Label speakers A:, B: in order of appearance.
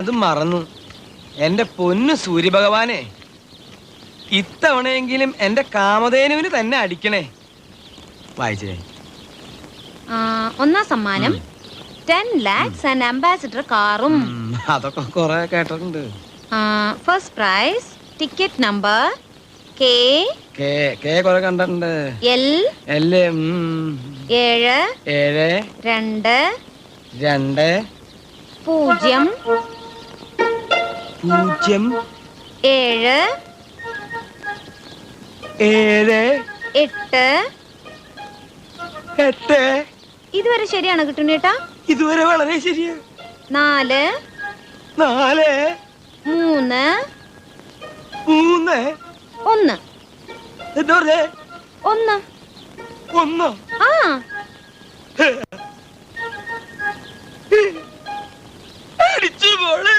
A: അത് മറന്നു. എന്റെ പൊന്നു സൂര്യഭഗവാനെ, ഇത്തവണയെങ്കിലും എന്റെ കാമധേനുവിന് തന്നെ അടിക്കണേ. വായിച്ചേ.
B: ഒന്നാം സമ്മാനം 10 lakhs and ambassador കാറും.
A: അതൊക്കെ കുറെ കേട്ടിട്ടുണ്ട്.
B: First prize ticket number K
A: കുറെ കണ്ടിട്ടുണ്ട്.
B: L
A: 7
B: 2 2
A: 0
B: 0 7
A: 7 8
B: ഇതുവരെ ശരിയാണ് കിട്ടുന്നേട്ടാ?
A: ഇതുവരെ വളരെ ശരിയാ.
B: 4
A: 3
B: 1
A: എന്താ പറഞ്ഞേ?
B: 1
A: 1.
B: ആ